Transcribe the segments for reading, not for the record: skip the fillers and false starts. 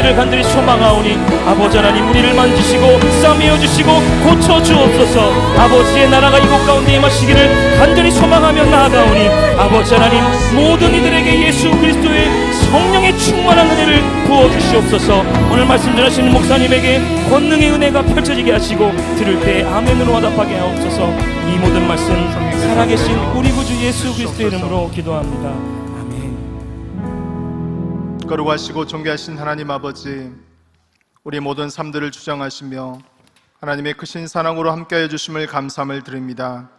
주시기를 간절히 소망하오니 아버지 하나님 우리를 만지시고 싸매어 주시고 고쳐 주옵소서. 아버지의 나라가 이곳 가운데 임하시기를 간절히 소망하며 나아가오니 아버지 하나님 모든 이들에게 예수 그리스도의 성령의 충만한 은혜를 부어주시옵소서. 오늘 말씀 전하시는 목사님에게 권능의 은혜가 펼쳐지게 하시고 들을 때 아멘으로 화답하게 하옵소서. 이 모든 말씀 살아계신 우리 구주 예수 그리스도의 이름으로 기도합니다. 아멘. 거룩하시고 존귀하신 하나님 아버지, 우리 모든 삶들을 주장하시며 하나님의 크신 사랑으로 함께하여 주심을 감사함을 드립니다.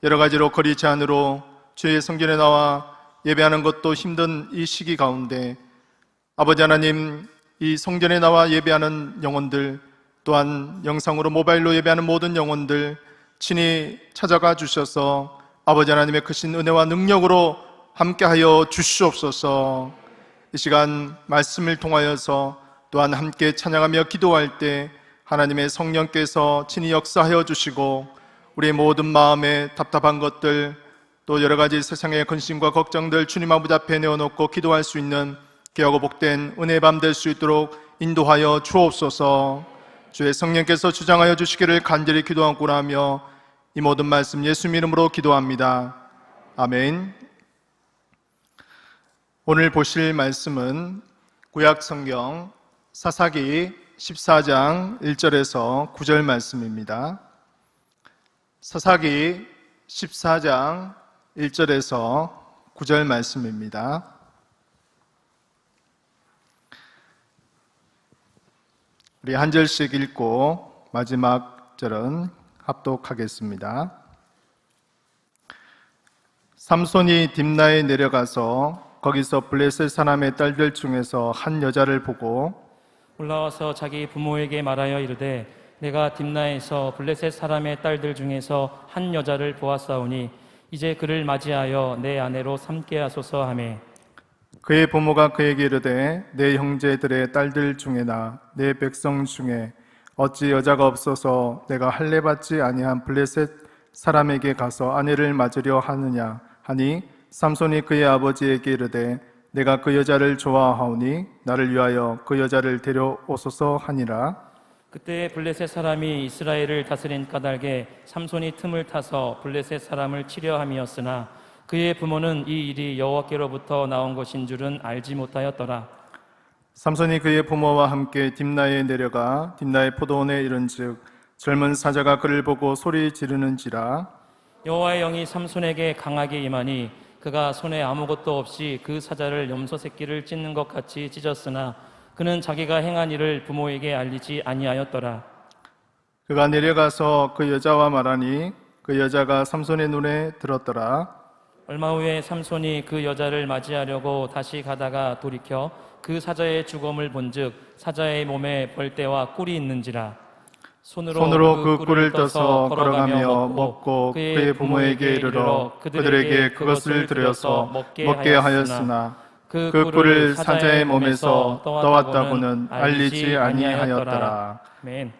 여러 가지로 거리 제한으로 주의 성전에 나와 예배하는 것도 힘든 이 시기 가운데 아버지 하나님, 이 성전에 나와 예배하는 영혼들, 또한 영상으로 모바일로 예배하는 모든 영혼들 친히 찾아가 주셔서 아버지 하나님의 크신 은혜와 능력으로 함께하여 주시옵소서. 이 시간 말씀을 통하여서 또한 함께 찬양하며 기도할 때 하나님의 성령께서 친히 역사하여 주시고 우리의 모든 마음에 답답한 것들, 또 여러 가지 세상의 근심과 걱정들 주님 아버지 앞에 내어놓고 기도할 수 있는 귀하고 복된 은혜의 밤 될 수 있도록 인도하여 주옵소서. 주의 성령께서 주장하여 주시기를 간절히 기도하고 나며 이 모든 말씀 예수 이름으로 기도합니다. 아멘. 오늘 보실 말씀은 구약 성경 사사기 14장 1절에서 9절 말씀입니다. 사사기 14장 1절에서 9절 말씀입니다. 우리 한 절씩 읽고 마지막 절은 합독하겠습니다. 삼손이 딥나에 내려가서 거기서 블레셋 사람의 딸들 중에서 한 여자를 보고 올라와서 자기 부모에게 말하여 이르되 내가 딥나에서 블레셋 사람의 딸들 중에서 한 여자를 보았사오니 이제 그를 맞이하여 내 아내로 삼게 하소서 하매 그의 부모가 그에게 이르되 내 형제들의 딸들 중에나 내 백성 중에 어찌 여자가 없어서 내가 할례받지 아니한 블레셋 사람에게 가서 아내를 맞으려 하느냐 하니 삼손이 그의 아버지에게 이르되 내가 그 여자를 좋아하오니 나를 위하여 그 여자를 데려오소서 하니라. 그때 블레셋 사람이 이스라엘을 다스린 까닭에 삼손이 틈을 타서 블레셋 사람을 치려 함이었으나 그의 부모는 이 일이 여호와께로부터 나온 것인 줄은 알지 못하였더라. 삼손이 그의 부모와 함께 딥나에 내려가 딥나의 포도원에 이른즉 젊은 사자가 그를 보고 소리 지르는지라. 여호와의 영이 삼손에게 강하게 임하니 그가 손에 아무것도 없이 그 사자를 염소 새끼를 찢는 것 같이 찢었으나 그는 자기가 행한 일을 부모에게 알리지 아니하였더라. 그가 내려가서 그 여자와 말하니 그 여자가 삼손의 눈에 들었더라. 얼마 후에 삼손이 그 여자를 맞이하려고 다시 가다가 돌이켜 그 사자의 죽음을 본즉 사자의 몸에 벌떼와 꿀이 있는지라. 손으로 그 꿀을 떠서 걸어가며 먹고 그의 부모에게 이르러 그들에게 그것을 드려서 먹게 하였으나 그 꿀을 사자의 몸에서 떠왔다고는 알리지 아니하였더라.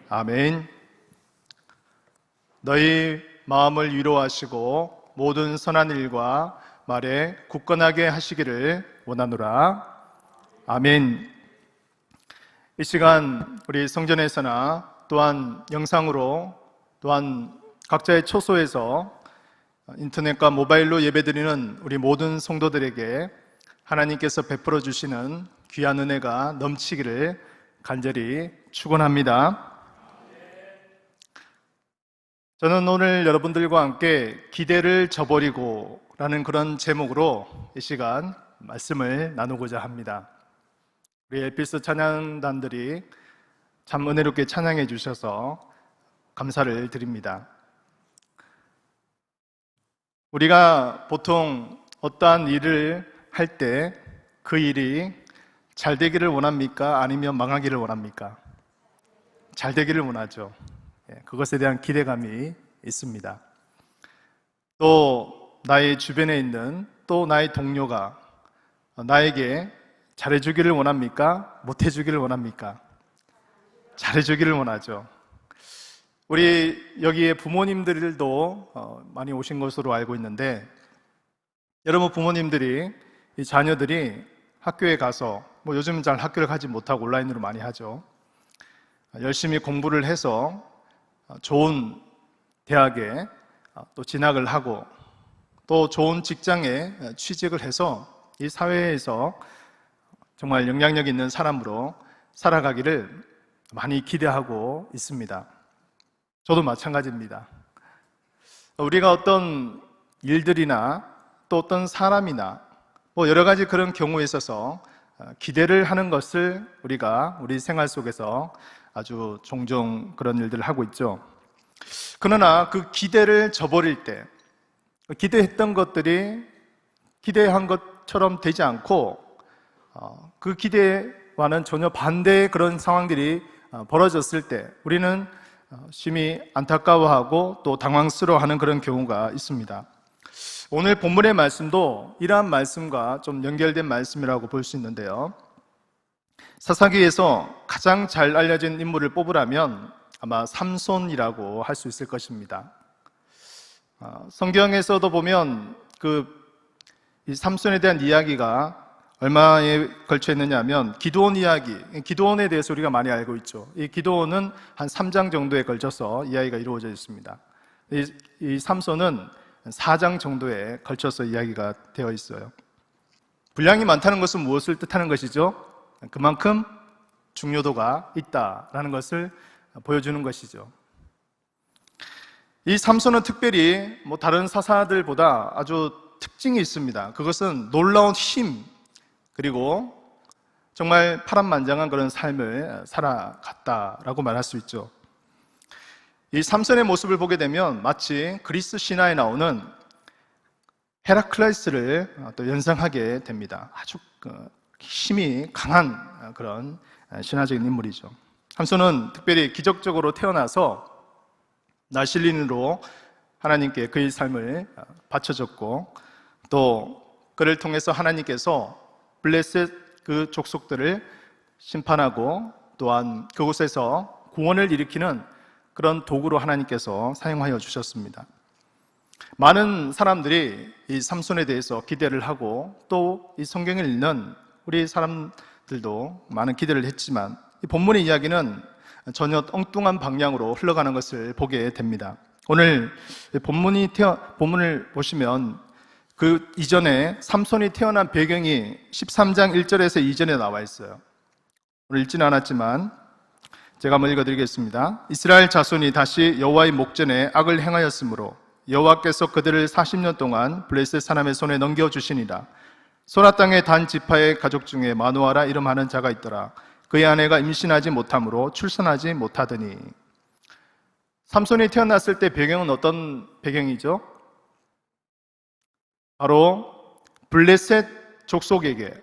아멘. 너희 마음을 위로하시고 모든 선한 일과 말에 굳건하게 하시기를 원하노라. 아멘. 이 시간 우리 성전에서나 또한 영상으로 또한 각자의 초소에서 인터넷과 모바일로 예배드리는 우리 모든 성도들에게 하나님께서 베풀어 주시는 귀한 은혜가 넘치기를 간절히 축원합니다. 저는 오늘 여러분들과 함께 기대를 저버리고 라는 그런 제목으로 이 시간 말씀을 나누고자 합니다. 우리 엘피스 찬양단들이 참 은혜롭게 찬양해 주셔서 감사를 드립니다. 우리가 보통 어떠한 일을 할 때 그 일이 잘 되기를 원합니까? 아니면 망하기를 원합니까? 잘 되기를 원하죠. 그것에 대한 기대감이 있습니다. 또 나의 주변에 있는 또 나의 동료가 나에게 잘해주기를 원합니까? 못해주기를 원합니까? 잘해주기를 원하죠. 우리 여기에 부모님들도 많이 오신 것으로 알고 있는데 여러분 부모님들이 이 자녀들이 학교에 가서 뭐 요즘은 잘 학교를 가지 못하고 온라인으로 많이 하죠. 열심히 공부를 해서 좋은 대학에 또 진학을 하고 또 좋은 직장에 취직을 해서 이 사회에서 정말 영향력 있는 사람으로 살아가기를 많이 기대하고 있습니다. 저도 마찬가지입니다. 우리가 어떤 일들이나 또 어떤 사람이나 뭐 여러 가지 그런 경우에 있어서 기대를 하는 것을 우리가 우리 생활 속에서 아주 종종 그런 일들을 하고 있죠. 그러나 그 기대를 저버릴 때 기대했던 것들이 기대한 것처럼 되지 않고 그 기대와는 전혀 반대의 그런 상황들이 벌어졌을 때 우리는 심히 안타까워하고 또 당황스러워하는 그런 경우가 있습니다. 오늘 본문의 말씀도 이러한 말씀과 좀 연결된 말씀이라고 볼 수 있는데요. 사사기에서 가장 잘 알려진 인물을 뽑으라면 아마 삼손이라고 할 수 있을 것입니다. 성경에서도 보면 이 삼손에 대한 이야기가 얼마에 걸쳐 있느냐 하면 기드온 이야기, 기드온에 대해서 우리가 많이 알고 있죠. 이 기드온은 한 3장 정도에 걸쳐서 이야기가 이루어져 있습니다. 이 삼손은 4장 정도에 걸쳐서 이야기가 되어 있어요. 분량이 많다는 것은 무엇을 뜻하는 것이죠? 그만큼 중요도가 있다라는 것을 보여주는 것이죠. 이 삼손은 특별히 다른 사사들보다 아주 특징이 있습니다. 그것은 놀라운 힘, 그리고 정말 파란만장한 그런 삶을 살아갔다라고 말할 수 있죠. 이 삼손의 모습을 보게 되면 마치 그리스 신화에 나오는 헤라클레스를 또 연상하게 됩니다. 아주 힘이 강한 그런 신화적인 인물이죠. 삼손은 특별히 기적적으로 태어나서 나실린으로 하나님께 그의 삶을 바쳐줬고 또 그를 통해서 하나님께서 블레셋 그 족속들을 심판하고 또한 그곳에서 구원을 일으키는 그런 도구로 하나님께서 사용하여 주셨습니다. 많은 사람들이 이 삼손에 대해서 기대를 하고 또 이 성경을 읽는 우리 사람들도 많은 기대를 했지만 이 본문의 이야기는 전혀 엉뚱한 방향으로 흘러가는 것을 보게 됩니다. 오늘 본문을 보시면 그 이전에 삼손이 태어난 배경이 13장 1절에서 2절에 나와 있어요. 오늘 읽지는 않았지만 제가 한번 읽어드리겠습니다. 이스라엘 자손이 다시 여호와의 목전에 악을 행하였으므로 여호와께서 그들을 40년 동안 블레셋 사람의 손에 넘겨주시니라. 소라 땅의 단 지파의 가족 중에 마누아라 이름하는 자가 있더라. 그의 아내가 임신하지 못하므로 출산하지 못하더니. 삼손이 태어났을 때 배경은 어떤 배경이죠? 바로 블레셋 족속에게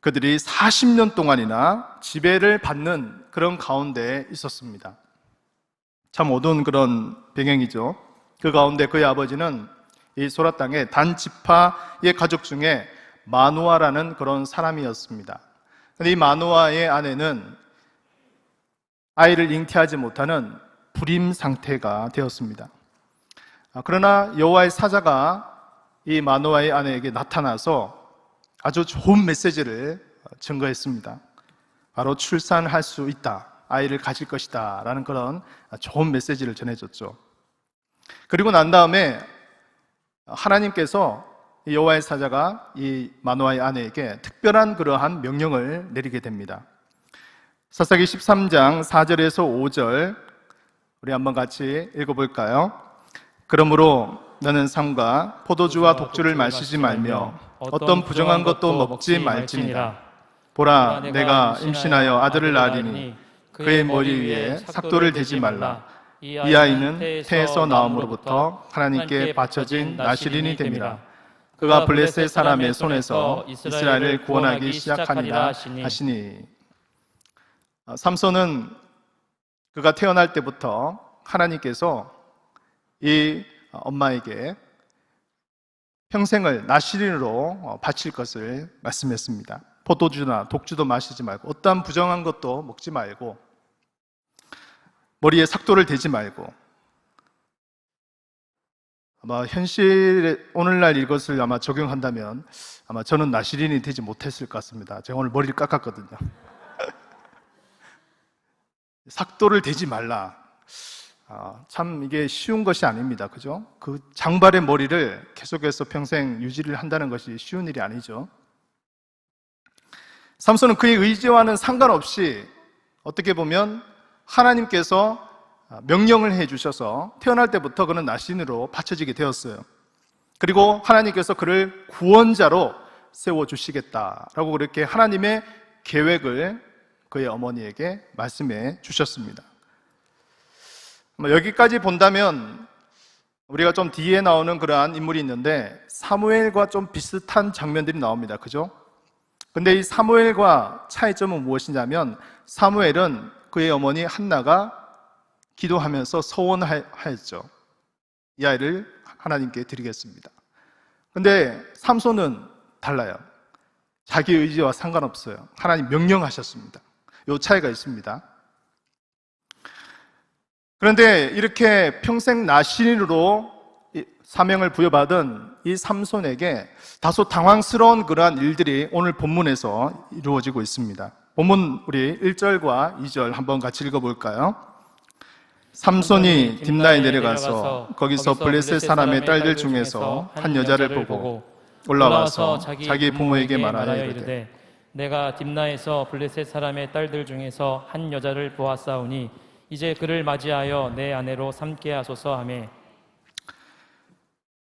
그들이 40년 동안이나 지배를 받는 그런 가운데 있었습니다. 참 어두운 그런 배경이죠. 그 가운데 그의 아버지는 이 소라 땅의 단 지파의 가족 중에 마누아라는 그런 사람이었습니다. 그런데 이 마누아의 아내는 아이를 잉태하지 못하는 불임 상태가 되었습니다. 그러나 여호와의 사자가 이 마누아의 아내에게 나타나서 아주 좋은 메시지를 증거했습니다. 바로 출산할 수 있다, 아이를 가질 것이다 라는 그런 좋은 메시지를 전해줬죠. 그리고 난 다음에 하나님께서 여호와의 사자가 이 마누아의 아내에게 특별한 그러한 명령을 내리게 됩니다. 사사기 13장 4절에서 5절 우리 한번 같이 읽어볼까요? 그러므로 너는 삼가 포도주와 독주를 마시지 말며 어떤 부정한 것도 먹지 말지니라. 보라, 내가 임신하여 아들을 낳으리니 그의 머리 위에 삭도를 대지 말라. 이 아이는 태에서 나옴으로부터 하나님께 바쳐진 나실인이 됨이라. 그가 블레셋 사람의 손에서 이스라엘을 구원하기 시작하니라 하시니. 삼손은 그가 태어날 때부터 하나님께서 이 엄마에게 평생을 나실인으로 바칠 것을 말씀했습니다. 포도주나 독주도 마시지 말고 어떠한 부정한 것도 먹지 말고 머리에 삭도를 대지 말고 아마 현실에 오늘날 이것을 아마 적용한다면 아마 저는 나시린이 되지 못했을 것 같습니다. 제가 오늘 머리를 깎았거든요. 삭도를 대지 말라. 참 이게 쉬운 것이 아닙니다. 그죠? 그 장발의 머리를 계속해서 평생 유지를 한다는 것이 쉬운 일이 아니죠. 삼손은 그의 의지와는 상관없이 어떻게 보면 하나님께서 명령을 해주셔서 태어날 때부터 그는 나신으로 바쳐지게 되었어요. 그리고 하나님께서 그를 구원자로 세워주시겠다라고 그렇게 하나님의 계획을 그의 어머니에게 말씀해 주셨습니다. 여기까지 본다면 우리가 좀 뒤에 나오는 그러한 인물이 있는데 사무엘과 좀 비슷한 장면들이 나옵니다. 그죠? 근데 이 사무엘과 차이점은 무엇이냐면 사무엘은 그의 어머니 한나가 기도하면서 서원하였죠. 이 아이를 하나님께 드리겠습니다. 근데 삼손은 달라요. 자기 의지와 상관없어요. 하나님 명령하셨습니다. 이 차이가 있습니다. 그런데 이렇게 평생 나신으로 사명을 부여받은 이 삼손에게 다소 당황스러운 그러한 일들이 오늘 본문에서 이루어지고 있습니다. 본문 우리 1절과 2절 한번 같이 읽어볼까요? 삼손이 딥나에 내려가서 거기서 블레셋 사람의 딸들 중에서 한 여자를 보고 올라와서 자기 부모에게 말하여 이르되 내가 딥나에서 블레셋 사람의 딸들 중에서 한 여자를 보았사오니 이제 그를 맞이하여 내 아내로 삼게 하소서 하매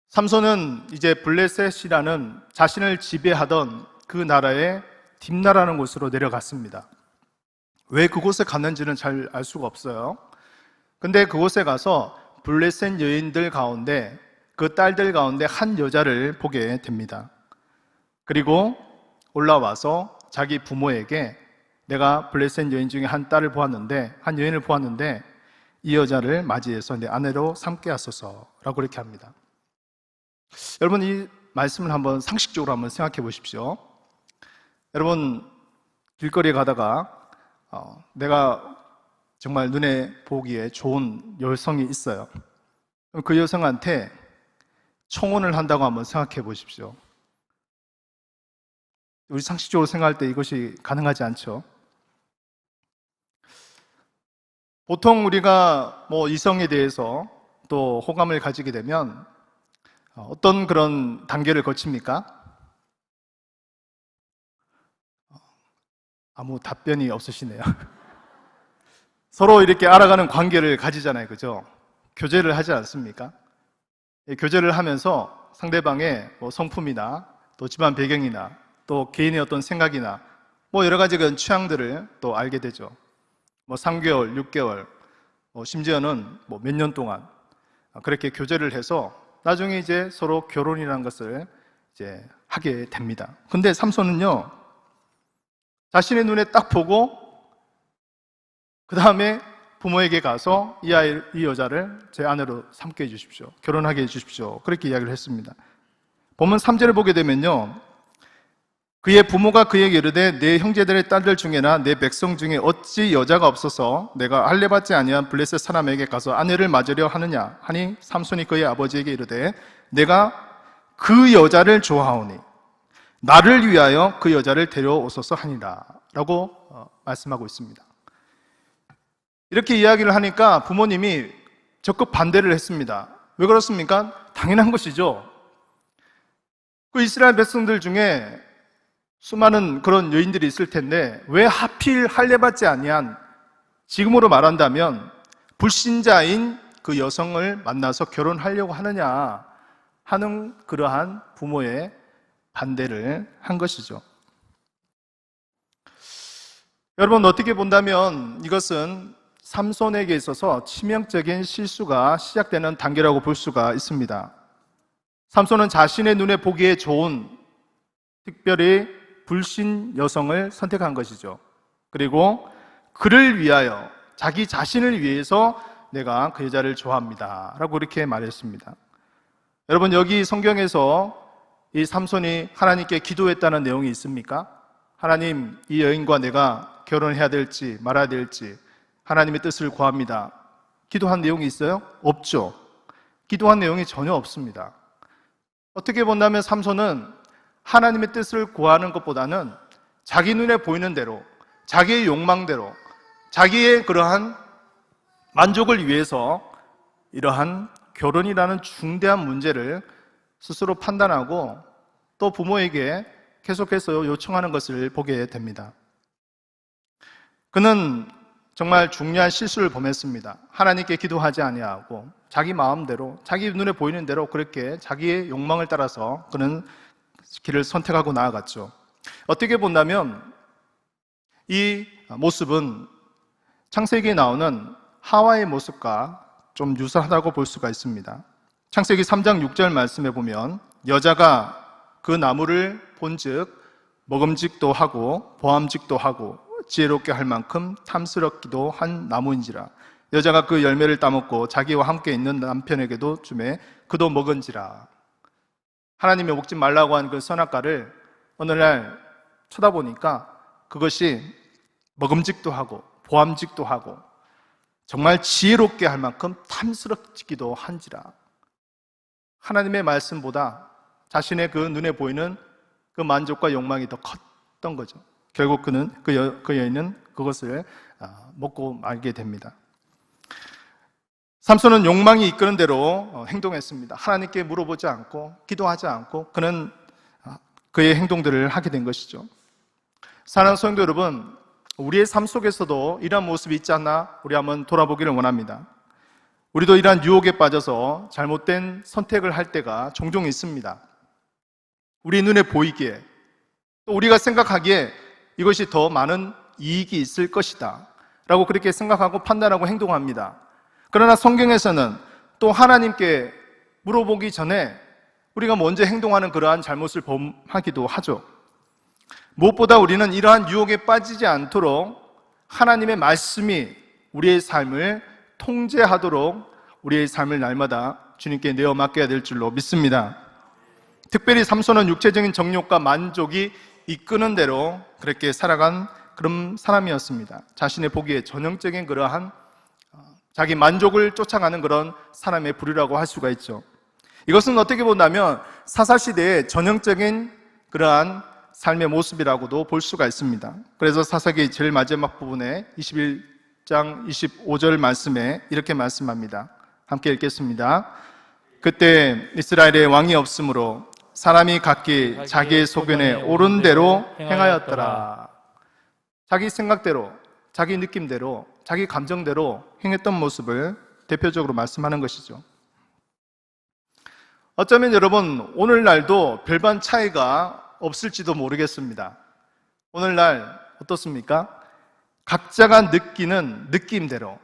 삼손은 이제 블레셋이라는 자신을 지배하던 그 나라의 딥나라는 곳으로 내려갔습니다. 왜 그곳에 갔는지는 잘 알 수가 없어요. 근데 그곳에 가서 블레셋 여인들 가운데 그 딸들 가운데 한 여자를 보게 됩니다. 그리고 올라와서 자기 부모에게 내가 블레셋 여인 중에 한 여인을 보았는데 이 여자를 맞이해서 내 아내로 삼게 하소서라고 그렇게 합니다. 여러분 이 말씀을 한번 상식적으로 한번 생각해 보십시오. 여러분 길거리에 가다가 내가 정말 눈에 보기에 좋은 여성이 있어요. 그 여성한테 청혼을 한다고 한번 생각해 보십시오. 우리 상식적으로 생각할 때 이것이 가능하지 않죠. 보통 우리가 이성에 대해서 또 호감을 가지게 되면 어떤 그런 단계를 거칩니까? 아무 답변이 없으시네요. 서로 이렇게 알아가는 관계를 가지잖아요. 그죠? 교제를 하지 않습니까? 교제를 하면서 상대방의 성품이나 또 집안 배경이나 또 개인의 어떤 생각이나 여러 가지 그런 취향들을 또 알게 되죠. 3개월, 6개월, 심지어는 몇 년 동안 그렇게 교제를 해서 나중에 이제 서로 결혼이라는 것을 이제 하게 됩니다. 근데 삼손은요, 자신의 눈에 딱 보고 그 다음에 부모에게 가서 이 여자를 제 아내로 삼게 해주십시오. 결혼하게 해주십시오. 그렇게 이야기를 했습니다. 본문 3절을 보게 되면요, 그의 부모가 그에게 이르되 내 형제들의 딸들 중에나 내 백성 중에 어찌 여자가 없어서 내가 할례받지 아니한 블레셋 사람에게 가서 아내를 맞으려 하느냐 하니 삼손이 그의 아버지에게 이르되 내가 그 여자를 좋아하오니 나를 위하여 그 여자를 데려오소서 하니라 라고 말씀하고 있습니다. 이렇게 이야기를 하니까 부모님이 적극 반대를 했습니다. 왜 그렇습니까? 당연한 것이죠. 그 이스라엘 백성들 중에 수많은 그런 여인들이 있을 텐데 왜 하필 할례받지 아니한, 지금으로 말한다면 불신자인 그 여성을 만나서 결혼하려고 하느냐 하는 그러한 부모의 반대를 한 것이죠. 여러분 어떻게 본다면 이것은 삼손에게 있어서 치명적인 실수가 시작되는 단계라고 볼 수가 있습니다. 삼손은 자신의 눈에 보기에 좋은, 특별히 불신 여성을 선택한 것이죠. 그리고 그를 위하여, 자기 자신을 위해서 내가 그 여자를 좋아합니다 라고 이렇게 말했습니다. 여러분 여기 성경에서 이 삼손이 하나님께 기도했다는 내용이 있습니까? 하나님, 이 여인과 내가 결혼해야 될지 말아야 될지 하나님의 뜻을 구합니다. 기도한 내용이 있어요? 없죠. 기도한 내용이 전혀 없습니다. 어떻게 본다면 삼손은 하나님의 뜻을 구하는 것보다는 자기 눈에 보이는 대로, 자기의 욕망대로, 자기의 그러한 만족을 위해서 이러한 결혼이라는 중대한 문제를 스스로 판단하고 또 부모에게 계속해서 요청하는 것을 보게 됩니다. 그는 정말 중요한 실수를 범했습니다. 하나님께 기도하지 아니하고 자기 마음대로, 자기 눈에 보이는 대로 그렇게 자기의 욕망을 따라서 그는 길을 선택하고 나아갔죠. 어떻게 본다면 이 모습은 창세기에 나오는 하와의 모습과 좀 유사하다고 볼 수가 있습니다. 창세기 3장 6절 말씀에 보면 여자가 그 나무를 본즉 먹음직도 하고 보암직도 하고 지혜롭게 할 만큼 탐스럽기도 한 나무인지라. 여자가 그 열매를 따먹고 자기와 함께 있는 남편에게도 주매 그도 먹은지라. 하나님이 먹지 말라고 한 그 선악과를 어느 날 쳐다보니까 그것이 먹음직도 하고 보암직도 하고 정말 지혜롭게 할 만큼 탐스럽기도 한지라. 하나님의 말씀보다 자신의 그 눈에 보이는 그 만족과 욕망이 더 컸던 거죠. 결국 그 여인은 그것을 먹고 말게 됩니다. 삼손은 욕망이 이끄는 대로 행동했습니다. 하나님께 물어보지 않고 기도하지 않고 그는 그의 행동들을 하게 된 것이죠. 사랑하는 성도 여러분, 우리의 삶 속에서도 이러한 모습이 있지 않나 우리 한번 돌아보기를 원합니다. 우리도 이러한 유혹에 빠져서 잘못된 선택을 할 때가 종종 있습니다. 우리 눈에 보이기에 또 우리가 생각하기에 이것이 더 많은 이익이 있을 것이다 라고 그렇게 생각하고 판단하고 행동합니다. 그러나 성경에서는 또 하나님께 물어보기 전에 우리가 먼저 행동하는 그러한 잘못을 범하기도 하죠. 무엇보다 우리는 이러한 유혹에 빠지지 않도록 하나님의 말씀이 우리의 삶을 통제하도록 우리의 삶을 날마다 주님께 내어 맡겨야 될 줄로 믿습니다. 특별히 삼손은 육체적인 정욕과 만족이 이끄는 대로 그렇게 살아간 그런 사람이었습니다. 자신의 보기에 전형적인 그러한 자기 만족을 쫓아가는 그런 사람의 부류라고 할 수가 있죠. 이것은 어떻게 본다면 사사시대의 전형적인 그러한 삶의 모습이라고도 볼 수가 있습니다. 그래서 사사기 제일 마지막 부분에 21장 25절 말씀에 이렇게 말씀합니다. 함께 읽겠습니다. 그때 이스라엘에 왕이 없으므로 사람이 각기 자기의 소견에 옳은 대로 행하였더라. 자기 생각대로, 자기 느낌대로, 자기 감정대로 행했던 모습을 대표적으로 말씀하는 것이죠. 어쩌면 여러분 오늘날도 별반 차이가 없을지도 모르겠습니다. 오늘날 어떻습니까? 각자가 느끼는 느낌대로,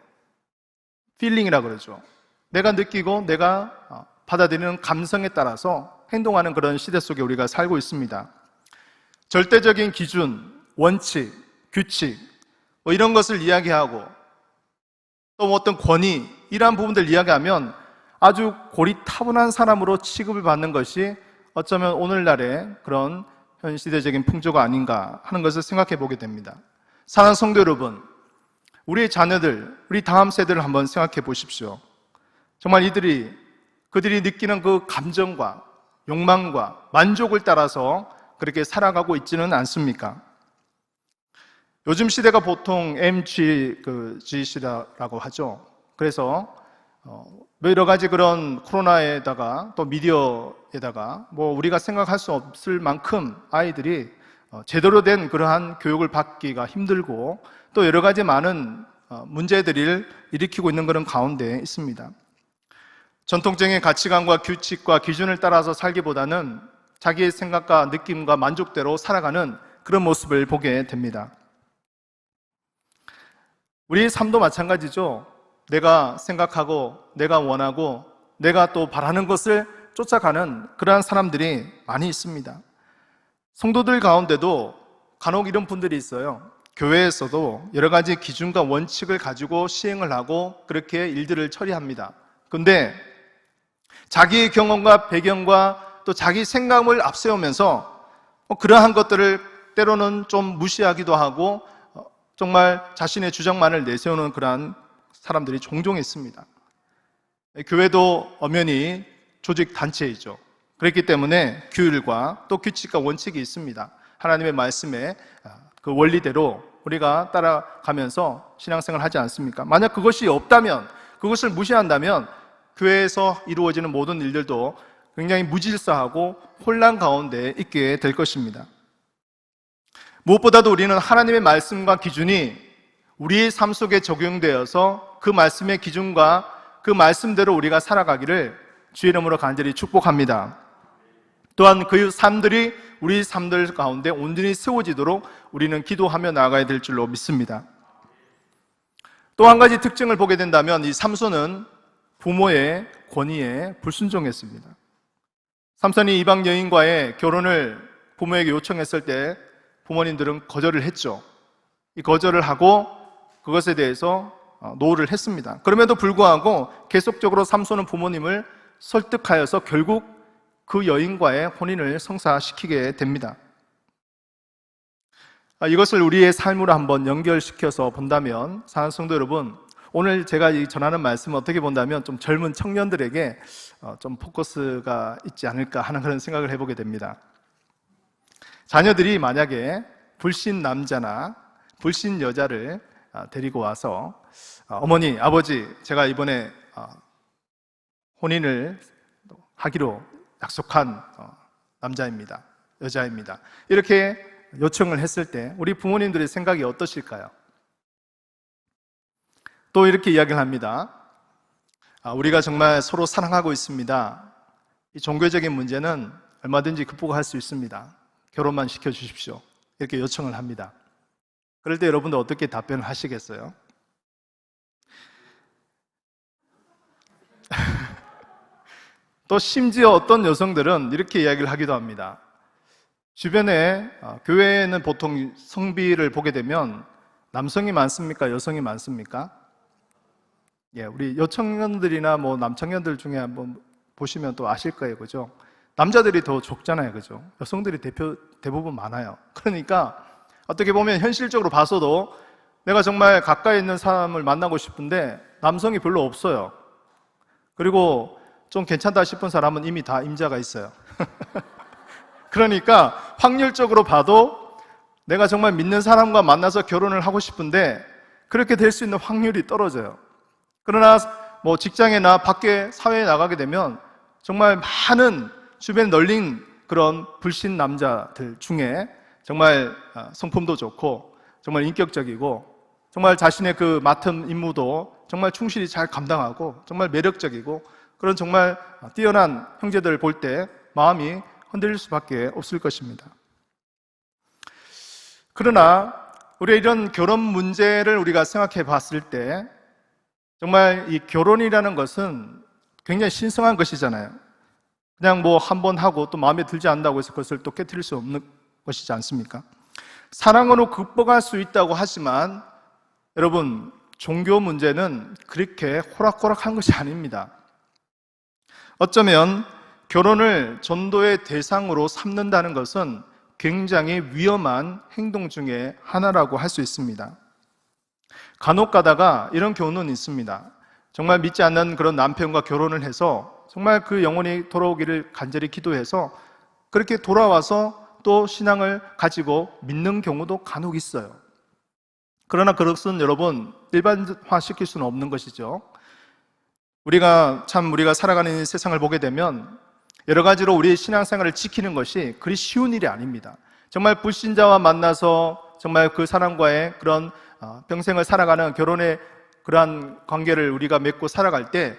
필링이라고 그러죠. 내가 느끼고 내가 받아들이는 감성에 따라서 행동하는 그런 시대 속에 우리가 살고 있습니다. 절대적인 기준, 원칙, 규칙 이런 것을 이야기하고 또 어떤 권위 이러한 부분들 이야기하면 아주 고리타분한 사람으로 취급을 받는 것이 어쩌면 오늘날의 그런 현 시대적인 풍조가 아닌가 하는 것을 생각해 보게 됩니다. 사랑하는 성도 여러분, 우리의 자녀들, 우리 다음 세대를 한번 생각해 보십시오. 정말 그들이 느끼는 그 감정과 욕망과 만족을 따라서 그렇게 살아가고 있지는 않습니까? 요즘 시대가 보통 MG라고 하죠. 그래서 여러 가지 그런 코로나에다가 또 미디어에다가 우리가 생각할 수 없을 만큼 아이들이 제대로 된 그러한 교육을 받기가 힘들고 또 여러 가지 많은 문제들을 일으키고 있는 그런 가운데 있습니다. 전통적인 가치관과 규칙과 기준을 따라서 살기보다는 자기의 생각과 느낌과 만족대로 살아가는 그런 모습을 보게 됩니다. 우리의 삶도 마찬가지죠. 내가 생각하고 내가 원하고 내가 또 바라는 것을 쫓아가는 그러한 사람들이 많이 있습니다. 성도들 가운데도 간혹 이런 분들이 있어요. 교회에서도 여러 가지 기준과 원칙을 가지고 시행을 하고 그렇게 일들을 처리합니다. 그런데 자기의 경험과 배경과 또 자기 생각을 앞세우면서 그러한 것들을 때로는 좀 무시하기도 하고 정말 자신의 주장만을 내세우는 그러한 사람들이 종종 있습니다. 교회도 엄연히 조직 단체이죠. 그렇기 때문에 규율과 또 규칙과 원칙이 있습니다. 하나님의 말씀에 그 원리대로 우리가 따라가면서 신앙생활을 하지 않습니까? 만약 그것이 없다면, 그것을 무시한다면 교회에서 이루어지는 모든 일들도 굉장히 무질서하고 혼란 가운데 있게 될 것입니다. 무엇보다도 우리는 하나님의 말씀과 기준이 우리의 삶 속에 적용되어서 그 말씀의 기준과 그 말씀대로 우리가 살아가기를 주의 이름으로 간절히 축복합니다. 또한 그 삶들이 우리 삶들 가운데 온전히 세워지도록 우리는 기도하며 나아가야 될 줄로 믿습니다. 또 한 가지 특징을 보게 된다면 이 삼손은 부모의 권위에 불순종했습니다. 삼손이 이방 여인과의 결혼을 부모에게 요청했을 때 부모님들은 거절을 했죠. 이 거절을 하고 그것에 대해서 노를 했습니다. 그럼에도 불구하고 계속적으로 삼손은 부모님을 설득하여서 결국 그 여인과의 혼인을 성사시키게 됩니다. 이것을 우리의 삶으로 한번 연결시켜서 본다면, 사랑하는 성도 여러분, 오늘 제가 전하는 말씀은 어떻게 본다면 좀 젊은 청년들에게 좀 포커스가 있지 않을까 하는 그런 생각을 해보게 됩니다. 자녀들이 만약에 불신 남자나 불신 여자를 데리고 와서 어머니, 아버지, 제가 이번에 혼인을 하기로 약속한 남자입니다, 여자입니다, 이렇게 요청을 했을 때 우리 부모님들의 생각이 어떠실까요? 또 이렇게 이야기를 합니다. 우리가 정말 서로 사랑하고 있습니다. 이 종교적인 문제는 얼마든지 극복할 수 있습니다. 결혼만 시켜주십시오. 이렇게 요청을 합니다. 그럴 때 여러분들 어떻게 답변을 하시겠어요? 또 심지어 어떤 여성들은 이렇게 이야기를 하기도 합니다. 주변에 교회에는 보통 성비를 보게 되면 남성이 많습니까? 여성이 많습니까? 예, 우리 여청년들이나 뭐 남청년들 중에 한번 보시면 또 아실 거예요, 그죠? 남자들이 더 적잖아요, 그죠? 여성들이 대부분 많아요. 그러니까 어떻게 보면 현실적으로 봐서도 내가 정말 가까이 있는 사람을 만나고 싶은데 남성이 별로 없어요. 그리고 좀 괜찮다 싶은 사람은 이미 다 임자가 있어요. 그러니까 확률적으로 봐도 내가 정말 믿는 사람과 만나서 결혼을 하고 싶은데 그렇게 될 수 있는 확률이 떨어져요. 그러나 뭐 직장이나 밖에 사회에 나가게 되면 정말 많은 주변에 널린 그런 불신 남자들 중에 정말 성품도 좋고 정말 인격적이고 정말 자신의 그 맡은 임무도 정말 충실히 잘 감당하고 정말 매력적이고 그런 정말 뛰어난 형제들을 볼 때 마음이 흔들릴 수밖에 없을 것입니다. 그러나 우리가 이런 결혼 문제를 우리가 생각해 봤을 때 정말 이 결혼이라는 것은 굉장히 신성한 것이잖아요. 그냥 뭐 한 번 하고 또 마음에 들지 않는다고 해서 그것을 또 깨트릴 수 없는 것이지 않습니까? 사랑으로 극복할 수 있다고 하지만 여러분, 종교 문제는 그렇게 호락호락한 것이 아닙니다. 어쩌면 결혼을 전도의 대상으로 삼는다는 것은 굉장히 위험한 행동 중에 하나라고 할 수 있습니다. 간혹 가다가 이런 경우는 있습니다. 정말 믿지 않는 그런 남편과 결혼을 해서 정말 그 영혼이 돌아오기를 간절히 기도해서 그렇게 돌아와서 또 신앙을 가지고 믿는 경우도 간혹 있어요. 그러나 그것은 여러분 일반화시킬 수는 없는 것이죠. 우리가 살아가는 이 세상을 보게 되면 여러 가지로 우리의 신앙생활을 지키는 것이 그리 쉬운 일이 아닙니다. 정말 불신자와 만나서 정말 그 사람과의 그런 평생을 살아가는 결혼의 그러한 관계를 우리가 맺고 살아갈 때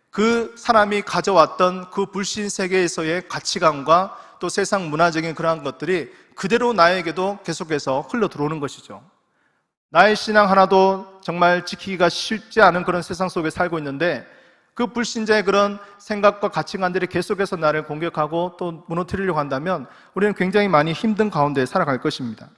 그 사람이 가져왔던 그 불신 세계에서의 가치관과 또 세상 문화적인 그러한 것들이 그대로 나에게도 계속해서 흘러 들어오는 것이죠. 나의 신앙 하나도 정말 지키기가 쉽지 않은 그런 세상 속에 살고 있는데 그 불신자의 그런 생각과 가치관들이 계속해서 나를 공격하고 또 무너뜨리려고 한다면 우리는 굉장히 많이 힘든 가운데 살아갈 것입니다.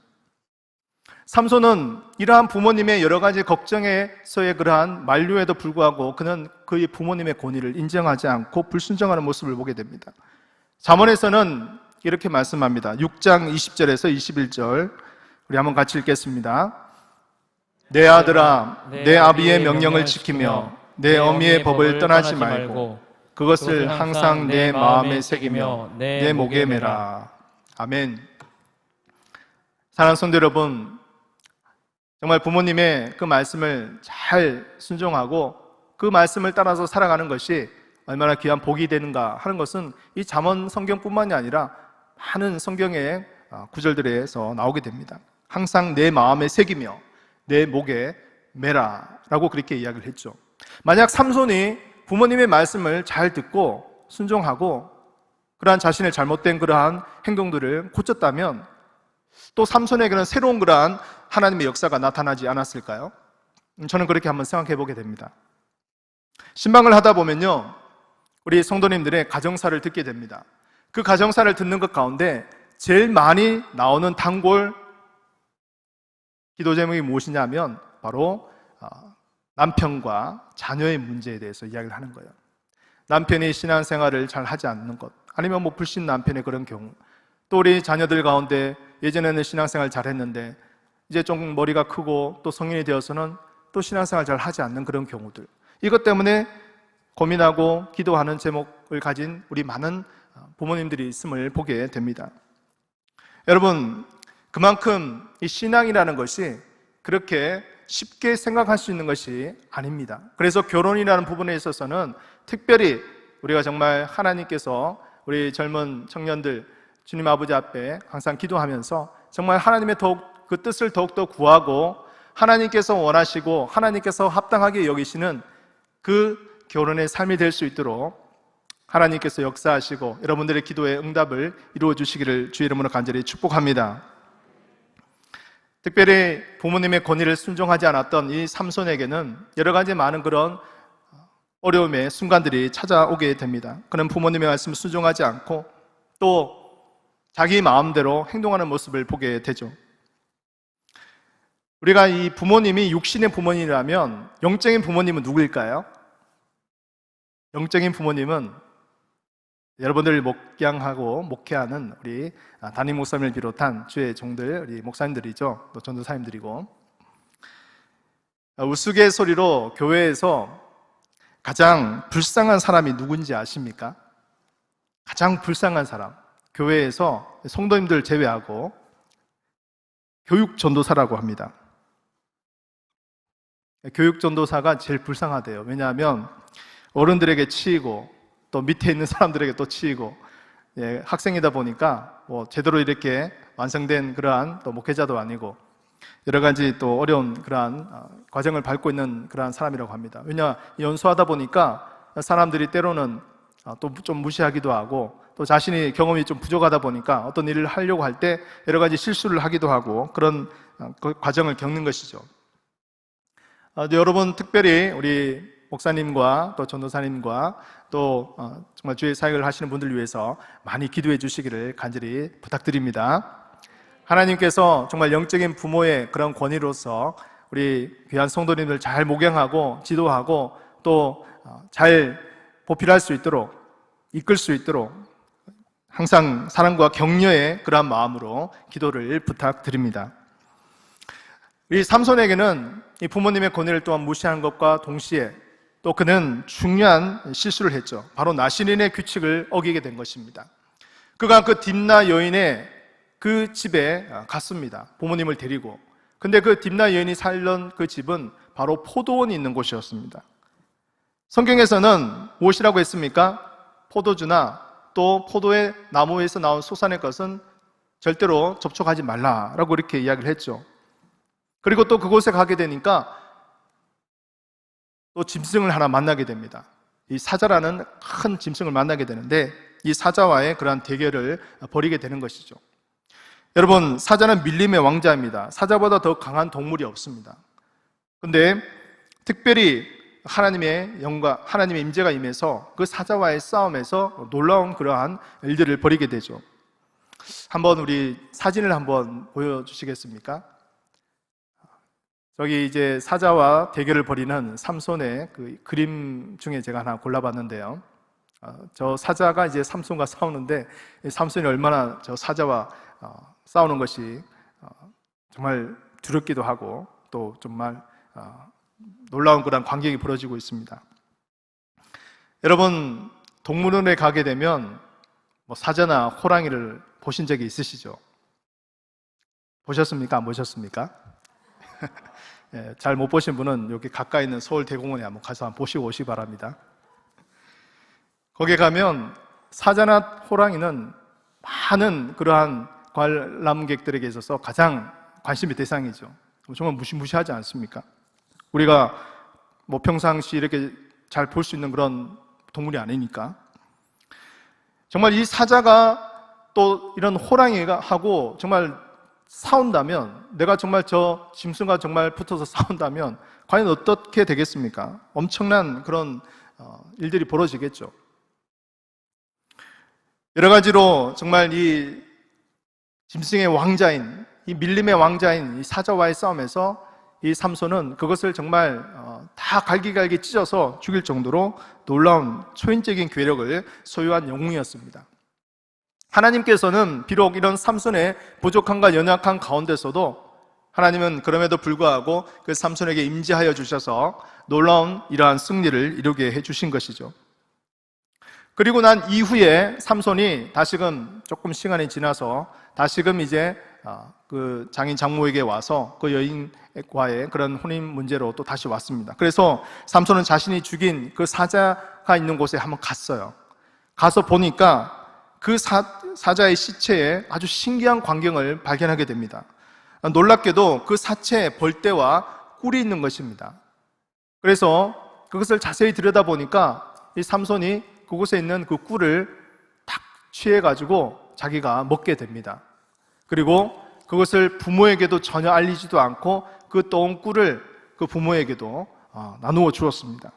삼손은 이러한 부모님의 여러 가지 걱정에서의 그러한 만류에도 불구하고 그는 그의 부모님의 권위를 인정하지 않고 불순종하는 모습을 보게 됩니다. 잠언에서는 이렇게 말씀합니다. 6장 20절에서 21절 우리 한번 같이 읽겠습니다. 내 아들아, 내 아비의 명령을 지키며 내 어미의 법을 떠나지 말고 그것을 항상 내 마음에 새기며 내 목에 매라. 아멘. 사랑하는 성도 여러분, 정말 부모님의 그 말씀을 잘 순종하고 그 말씀을 따라서 살아가는 것이 얼마나 귀한 복이 되는가 하는 것은 이 잠언 성경뿐만이 아니라 많은 성경의 구절들에서 나오게 됩니다. 항상 내 마음에 새기며 내 목에 매라 라고 그렇게 이야기를 했죠. 만약 삼손이 부모님의 말씀을 잘 듣고 순종하고 그러한 자신의 잘못된 그러한 행동들을 고쳤다면 또 삼손에게는 새로운 그러한 하나님의 역사가 나타나지 않았을까요? 저는 그렇게 한번 생각해 보게 됩니다. 신방을 하다 보면요, 우리 성도님들의 가정사를 듣게 됩니다. 그 가정사를 듣는 것 가운데 제일 많이 나오는 단골 기도 제목이 무엇이냐면 바로 남편과 자녀의 문제에 대해서 이야기를 하는 거예요. 남편이 신앙생활을 잘 하지 않는 것, 아니면 불신 남편의 그런 경우, 또 우리 자녀들 가운데 예전에는 신앙생활 잘 했는데 이제 좀 머리가 크고 또 성인이 되어서는 또 신앙생활 잘 하지 않는 그런 경우들, 이것 때문에 고민하고 기도하는 제목을 가진 우리 많은 부모님들이 있음을 보게 됩니다. 여러분, 그만큼 이 신앙이라는 것이 그렇게 쉽게 생각할 수 있는 것이 아닙니다. 그래서 결혼이라는 부분에 있어서는 특별히 우리가 정말 하나님께서 우리 젊은 청년들 주님 아버지 앞에 항상 기도하면서 정말 하나님의 그 뜻을 더욱더 구하고 하나님께서 원하시고 하나님께서 합당하게 여기시는 그 결혼의 삶이 될 수 있도록 하나님께서 역사하시고 여러분들의 기도에 응답을 이루어 주시기를 주의 이름으로 간절히 축복합니다. 특별히 부모님의 권위를 순종하지 않았던 이 삼손에게는 여러 가지 많은 그런 어려움의 순간들이 찾아오게 됩니다. 그는 부모님의 말씀을 순종하지 않고 또 자기 마음대로 행동하는 모습을 보게 되죠. 우리가 이 부모님이 육신의 부모님이라면 영적인 부모님은 누구일까요? 영적인 부모님은 여러분들을 목양하고 목회하는 우리 담임 목사님을 비롯한 주의 종들, 우리 목사님들이죠. 또 전도사님들이고, 우스갯소리로 교회에서 가장 불쌍한 사람이 누군지 아십니까? 가장 불쌍한 사람, 교회에서 성도님들 제외하고 교육 전도사라고 합니다. 교육 전도사가 제일 불쌍하대요. 왜냐하면 어른들에게 치이고 또 밑에 있는 사람들에게 또 치이고, 학생이다 보니까 제대로 이렇게 완성된 그러한 또 목회자도 아니고 여러 가지 또 어려운 그러한 과정을 밟고 있는 그러한 사람이라고 합니다. 왜냐, 연수하다 보니까 사람들이 때로는 또 좀 무시하기도 하고 또 자신이 경험이 좀 부족하다 보니까 어떤 일을 하려고 할 때 여러 가지 실수를 하기도 하고 그런 과정을 겪는 것이죠. 여러분, 특별히 우리 목사님과 또 전도사님과 또 정말 주의 사역을 하시는 분들을 위해서 많이 기도해 주시기를 간절히 부탁드립니다. 하나님께서 정말 영적인 부모의 그런 권위로서 우리 귀한 성도님들 잘 목양하고 지도하고 또 잘 보필할 수 있도록, 이끌 수 있도록 항상 사랑과 격려의 그러한 마음으로 기도를 부탁드립니다. 이 삼손에게는 이 부모님의 권위를 또한 무시하는 것과 동시에 또 그는 중요한 실수를 했죠. 바로 나시린의 규칙을 어기게 된 것입니다. 그가 그 딥나 여인의 그 집에 갔습니다. 부모님을 데리고. 근데 그 딥나 여인이 살던 그 집은 바로 포도원이 있는 곳이었습니다. 성경에서는 무엇이라고 했습니까? 포도주나 또 포도의 나무에서 나온 소산의 것은 절대로 접촉하지 말라라고 이렇게 이야기를 했죠. 그리고 또 그곳에 가게 되니까 또 짐승을 하나 만나게 됩니다. 이 사자라는 큰 짐승을 만나게 되는데 이 사자와의 그러한 대결을 벌이게 되는 것이죠. 여러분, 사자는 밀림의 왕자입니다. 사자보다 더 강한 동물이 없습니다. 근데 특별히 하나님의 영광, 하나님의 임재가 임해서 그 사자와의 싸움에서 놀라운 그러한 일들을 벌이게 되죠. 한번 우리 사진을 한번 보여주시겠습니까? 여기 이제 사자와 대결을 벌이는 삼손의 그 그림 중에 제가 하나 골라봤는데요. 저 사자가 이제 삼손과 싸우는데 삼손이 얼마나 저 사자와 싸우는 것이 정말 두렵기도 하고 또 정말 놀라운 그런 광경이 벌어지고 있습니다. 여러분, 동물원에 가게 되면 사자나 호랑이를 보신 적이 있으시죠? 보셨습니까? 안 보셨습니까? 예, 잘 못 보신 분은 여기 가까이 있는 서울대공원에 한번 가서 한번 보시고 오시기 바랍니다. 거기에 가면 사자나 호랑이는 많은 그러한 관람객들에게 있어서 가장 관심의 대상이죠. 정말 무시무시하지 않습니까? 우리가 평상시 이렇게 잘 볼 수 있는 그런 동물이 아니니까. 정말 이 사자가 또 이런 호랑이가 하고 정말 싸운다면, 내가 정말 저 짐승과 정말 붙어서 싸운다면 과연 어떻게 되겠습니까? 엄청난 그런 일들이 벌어지겠죠. 여러 가지로 정말 이 짐승의 왕자인, 이 밀림의 왕자인 이 사자와의 싸움에서 이 삼손은 그것을 정말 다 갈기갈기 찢어서 죽일 정도로 놀라운 초인적인 괴력을 소유한 영웅이었습니다. 하나님께서는 비록 이런 삼손의 부족함과 연약한 가운데서도 하나님은 그럼에도 불구하고 그 삼손에게 임재하여 주셔서 놀라운 이러한 승리를 이루게 해주신 것이죠. 그리고 난 이후에 삼손이 다시금 조금 시간이 지나서 다시금 이제 그 장인 장모에게 와서 그 여인과의 그런 혼인 문제로 또 다시 왔습니다. 그래서 삼손은 자신이 죽인 그 사자가 있는 곳에 한번 갔어요. 가서 보니까 그 사자의 시체에 아주 신기한 광경을 발견하게 됩니다. 놀랍게도 그 사체에 벌떼와 꿀이 있는 것입니다. 그래서 그것을 자세히 들여다보니까 이 삼손이 그곳에 있는 그 꿀을 탁 취해가지고 자기가 먹게 됩니다. 그리고 그것을 부모에게도 전혀 알리지도 않고 그 떠온 꿀을 그 부모에게도 나누어 주었습니다.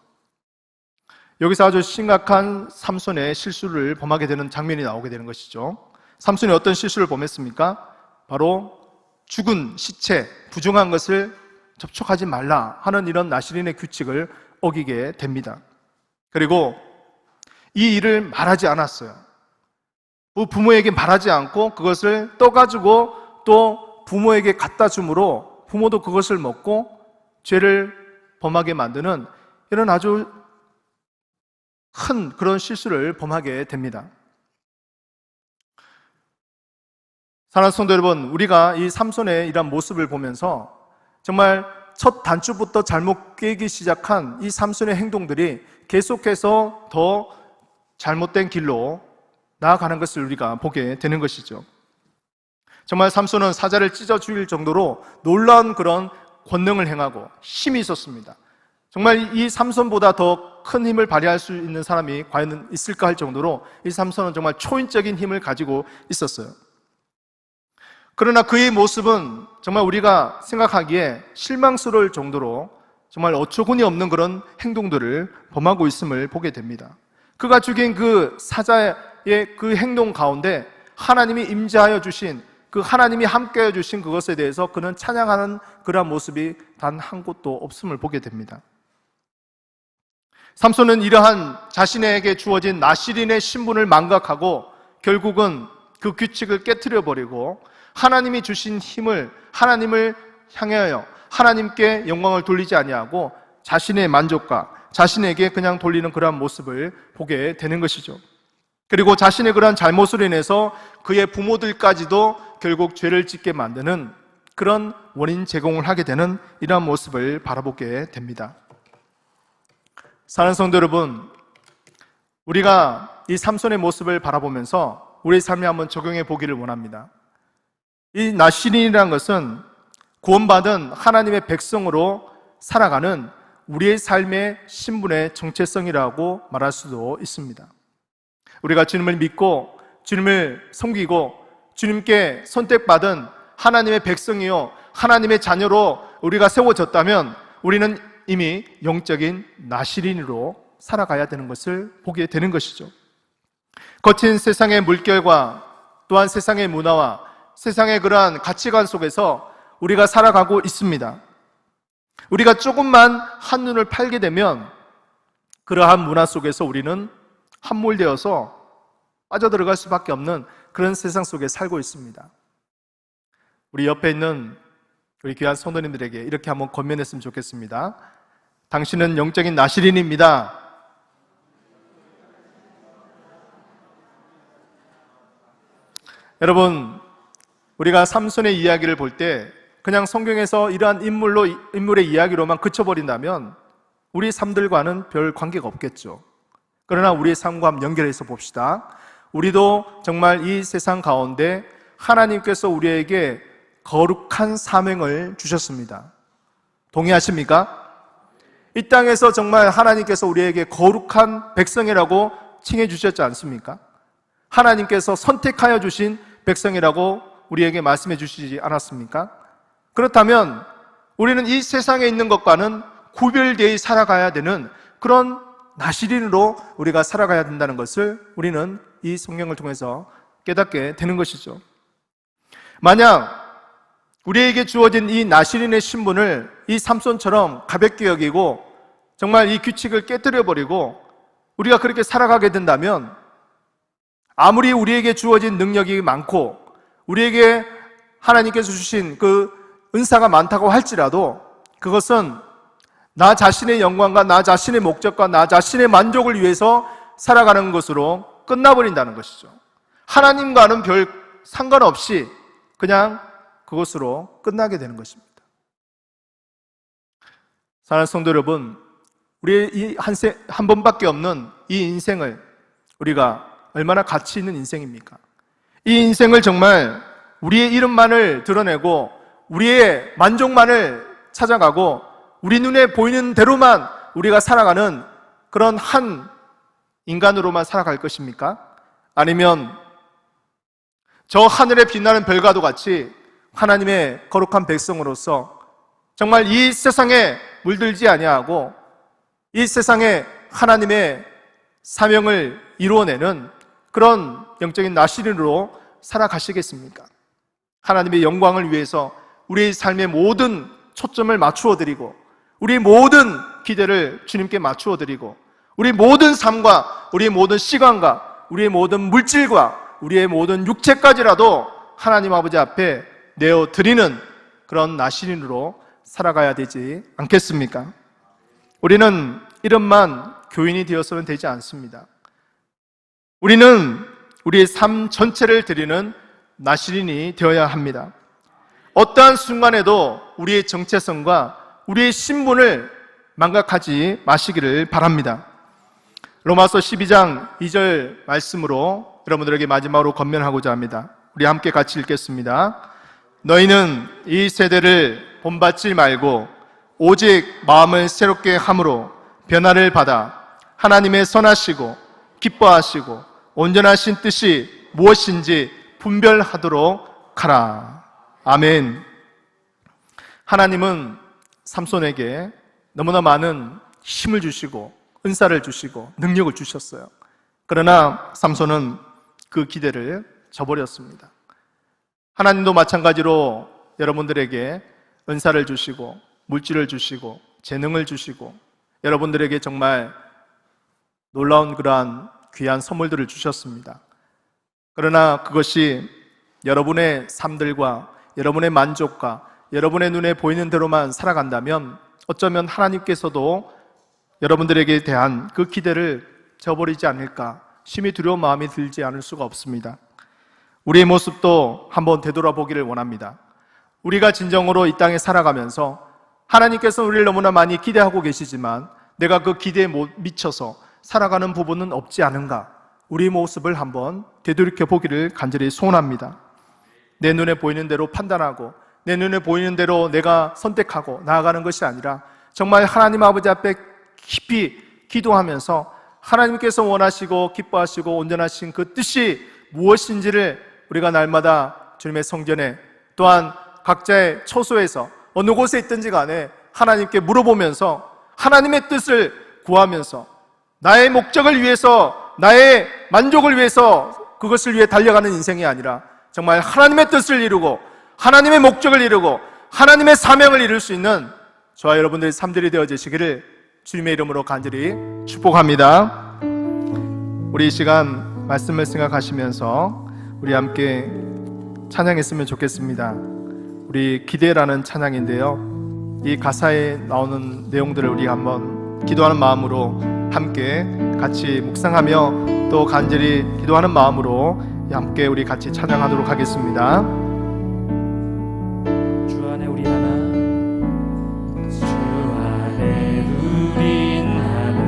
여기서 아주 심각한 삼손의 실수를 범하게 되는 장면이 나오게 되는 것이죠. 삼손이 어떤 실수를 범했습니까? 바로 죽은 시체, 부정한 것을 접촉하지 말라 하는 이런 나시린의 규칙을 어기게 됩니다. 그리고 이 일을 말하지 않았어요. 부모에게 말하지 않고 그것을 떠가지고 또 부모에게 갖다 주므로 부모도 그것을 먹고 죄를 범하게 만드는 이런 아주 큰 그런 실수를 범하게 됩니다. 사랑하는 성도 여러분, 우리가 이 삼손의 이런 모습을 보면서 정말 첫 단추부터 잘못 깨기 시작한 이 삼손의 행동들이 계속해서 더 잘못된 길로 나아가는 것을 우리가 보게 되는 것이죠. 정말 삼손은 사자를 찢어 죽일 정도로 놀라운 그런 권능을 행하고 힘이 있었습니다. 정말 이 삼손보다 더 큰 힘을 발휘할 수 있는 사람이 과연 있을까 할 정도로 이 삼손은 정말 초인적인 힘을 가지고 있었어요. 그러나 그의 모습은 정말 우리가 생각하기에 실망스러울 정도로 정말 어처구니 없는 그런 행동들을 범하고 있음을 보게 됩니다. 그가 죽인 그 사자의 그 행동 가운데 하나님이 임재하여 주신, 그 하나님이 함께하여 주신 그것에 대해서 그는 찬양하는 그러한 모습이 단 한 곳도 없음을 보게 됩니다. 삼손은 이러한 자신에게 주어진 나시린의 신분을 망각하고 결국은 그 규칙을 깨트려 버리고 하나님이 주신 힘을, 하나님을 향하여 하나님께 영광을 돌리지 아니하고 자신의 만족과 자신에게 그냥 돌리는 그러한 모습을 보게 되는 것이죠. 그리고 자신의 그러한 잘못으로 인해서 그의 부모들까지도 결국 죄를 짓게 만드는 그런 원인 제공을 하게 되는 이러한 모습을 바라보게 됩니다. 사랑하는 성도 여러분, 우리가 이 삼손의 모습을 바라보면서 우리의 삶에 한번 적용해 보기를 원합니다. 이 나시린이라는 것은 구원받은 하나님의 백성으로 살아가는 우리의 삶의 신분의 정체성이라고 말할 수도 있습니다. 우리가 주님을 믿고 주님을 섬기고 주님께 선택받은 하나님의 백성이요 하나님의 자녀로 우리가 세워졌다면 우리는 이미 영적인 나시린으로 살아가야 되는 것을 보게 되는 것이죠. 거친 세상의 물결과 또한 세상의 문화와 세상의 그러한 가치관 속에서 우리가 살아가고 있습니다. 우리가 조금만 한눈을 팔게 되면 그러한 문화 속에서 우리는 함몰되어서 빠져들어갈 수밖에 없는 그런 세상 속에 살고 있습니다. 우리 옆에 있는 우리 귀한 성도님들에게 이렇게 한번 권면했으면 좋겠습니다. 당신은 영적인 나시린입니다. 여러분, 우리가 삼손의 이야기를 볼 때 그냥 성경에서 이러한 인물의 이야기로만 그쳐버린다면 우리 삶들과는 별 관계가 없겠죠. 그러나 우리의 삶과 한번 연결해서 봅시다. 우리도 정말 이 세상 가운데 하나님께서 우리에게 거룩한 사명을 주셨습니다. 동의하십니까? 이 땅에서 정말 하나님께서 우리에게 거룩한 백성이라고 칭해 주셨지 않습니까? 하나님께서 선택하여 주신 백성이라고 우리에게 말씀해 주시지 않았습니까? 그렇다면 우리는 이 세상에 있는 것과는 구별되어 살아가야 되는 그런 나시린으로 우리가 살아가야 된다는 것을 우리는 이 성경을 통해서 깨닫게 되는 것이죠. 만약 우리에게 주어진 이 나시린의 신분을 이 삼손처럼 가볍게 여기고 정말 이 규칙을 깨뜨려버리고 우리가 그렇게 살아가게 된다면 아무리 우리에게 주어진 능력이 많고 우리에게 하나님께서 주신 그 은사가 많다고 할지라도 그것은 나 자신의 영광과 나 자신의 목적과 나 자신의 만족을 위해서 살아가는 것으로 끝나버린다는 것이죠. 하나님과는 별 상관없이 그냥 그것으로 끝나게 되는 것입니다. 사랑하는 성도 여러분, 우리의 이 한 번밖에 없는 이 인생을 우리가 얼마나 가치 있는 인생입니까? 이 인생을 정말 우리의 이름만을 드러내고 우리의 만족만을 찾아가고 우리 눈에 보이는 대로만 우리가 살아가는 그런 한 인간으로만 살아갈 것입니까? 아니면 저 하늘에 빛나는 별과도 같이 하나님의 거룩한 백성으로서 정말 이 세상에 물들지 아니하고 이 세상에 하나님의 사명을 이루어내는 그런 영적인 나시린으로 살아가시겠습니까? 하나님의 영광을 위해서 우리의 삶의 모든 초점을 맞추어 드리고 우리 모든 기대를 주님께 맞추어 드리고 우리 모든 삶과 우리의 모든 시간과 우리의 모든 물질과 우리의 모든 육체까지라도 하나님 아버지 앞에 내어 드리는 그런 나시린으로 살아가야 되지 않겠습니까? 우리는 이름만 교인이 되어서는 되지 않습니다. 우리는 우리의 삶 전체를 드리는 나시린이 되어야 합니다. 어떠한 순간에도 우리의 정체성과 우리의 신분을 망각하지 마시기를 바랍니다. 로마서 12장 2절 말씀으로 여러분들에게 마지막으로 권면하고자 합니다. 우리 함께 같이 읽겠습니다. 너희는 이 세대를 본받지 말고 오직 마음을 새롭게 함으로 변화를 받아 하나님의 선하시고 기뻐하시고 온전하신 뜻이 무엇인지 분별하도록 하라. 아멘. 하나님은 삼손에게 너무나 많은 힘을 주시고 은사를 주시고 능력을 주셨어요. 그러나 삼손은 그 기대를 저버렸습니다. 하나님도 마찬가지로 여러분들에게 은사를 주시고 물질을 주시고 재능을 주시고 여러분들에게 정말 놀라운 그러한 귀한 선물들을 주셨습니다. 그러나 그것이 여러분의 삶들과 여러분의 만족과 여러분의 눈에 보이는 대로만 살아간다면 어쩌면 하나님께서도 여러분들에게 대한 그 기대를 저버리지 않을까 심히 두려운 마음이 들지 않을 수가 없습니다. 우리의 모습도 한번 되돌아보기를 원합니다. 우리가 진정으로 이 땅에 살아가면서 하나님께서 우리를 너무나 많이 기대하고 계시지만 내가 그 기대에 못 미쳐서 살아가는 부분은 없지 않은가? 우리 모습을 한번 되돌이켜 보기를 간절히 소원합니다. 내 눈에 보이는 대로 판단하고 내 눈에 보이는 대로 내가 선택하고 나아가는 것이 아니라 정말 하나님 아버지 앞에 깊이 기도하면서 하나님께서 원하시고 기뻐하시고 온전하신 그 뜻이 무엇인지를 우리가 날마다 주님의 성전에 또한 각자의 처소에서 어느 곳에 있든지 간에 하나님께 물어보면서 하나님의 뜻을 구하면서 나의 목적을 위해서 나의 만족을 위해서 그것을 위해 달려가는 인생이 아니라 정말 하나님의 뜻을 이루고 하나님의 목적을 이루고 하나님의 사명을 이룰 수 있는 저와 여러분들의 삶들이 되어지시기를 주님의 이름으로 간절히 축복합니다. 우리 이 시간 말씀을 생각하시면서 우리 함께 찬양했으면 좋겠습니다. 우리 기대라는 찬양인데요, 이 가사에 나오는 내용들을 우리 한번 기도하는 마음으로 함께 같이 묵상하며 또 간절히 기도하는 마음으로 함께 우리 같이 찬양하도록 하겠습니다. 주 안에 우리 하나, 주 안에 우린 하나,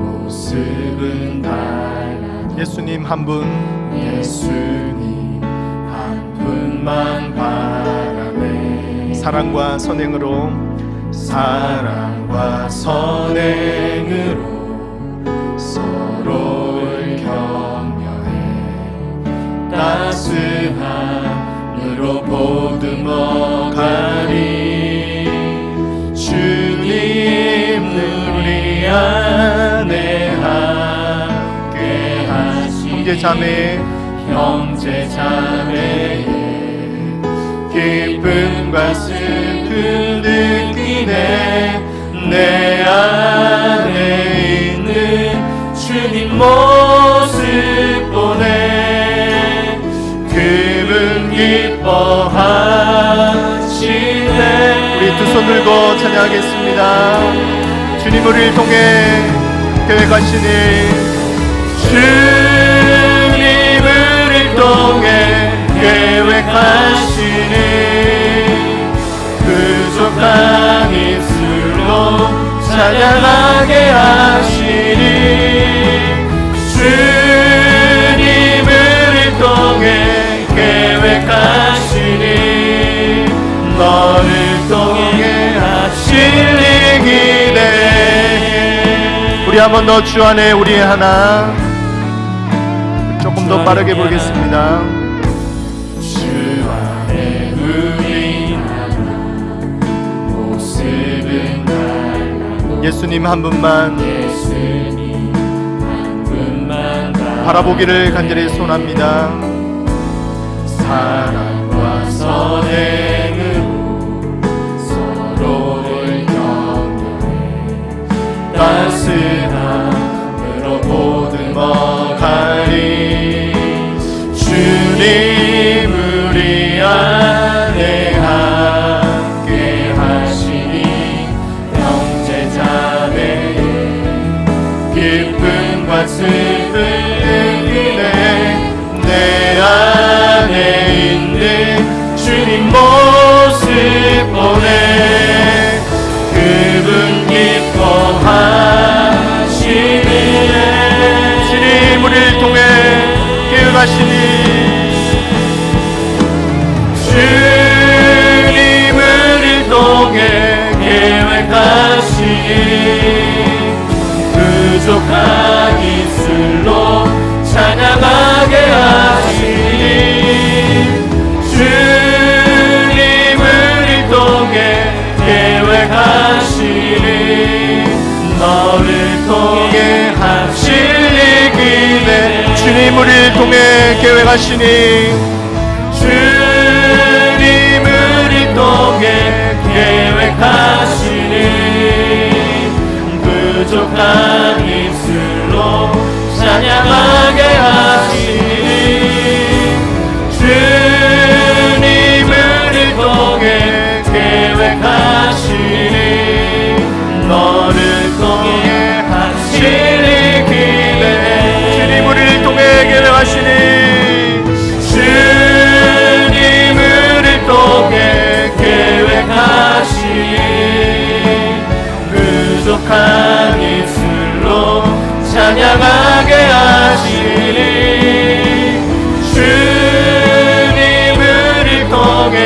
모습은 달라. 예수님 한 분, 예수님 한 분만 바라네. 사랑과 선행으로 서로를 격려해 따스함으로 보듬어 가리. 주님 우리 안에 함께 하시니 형제 자매의 기쁨과 슬픔 느끼네. 내 안에 있는 주님 모습 보네. 그분 기뻐하시네. 우리 두 손 들고 찬양하겠습니다. 주님 우리를 통해 계획하시니, 주님 우리를 통해 계획하시니 부족한 입술로 찬양하게 하시니. 주님을 통해 계획하시니 너를 통해 하실 일 기대해. 우리 한 번 더 주 안에 우리 하나, 조금 더 빠르게 보겠습니다. 주 안에 우리 하나, 모습은 달라. 예수님 한 분만 예수님 한 분만 바라보기를 간절히 소원합니다. 사랑과 선행으로 서로를 격려해 따스함으로 보듬어 가리. 주님 우리 안에 함께 하시니 형제 자매의 기쁨과 슬픔 느끼네. 내 안에 있는 주님 모습 보네. 그분 기뻐하시네. 주님 우리를 통해 계획하시니, 주님 우리를 통해 계획하시니 부족한 입술로 찬양하게 하시니. 주님 우리를 통해 계획하시니 너를 통해 하실 일 기대. 주님 우리를 통해 계획하시니, 주님 우리를 통해 계획하시니 부족한 입술로 찬양하게 하시니. 주님 우리를 통해 계획하시니 너를 통해 하실 일 기대해. 주님 우리를 통해 계획하시니, 주님 우리를 통해 계획하시니 부족한 입술로 찬양하게 하시니. 주님 우리를 통해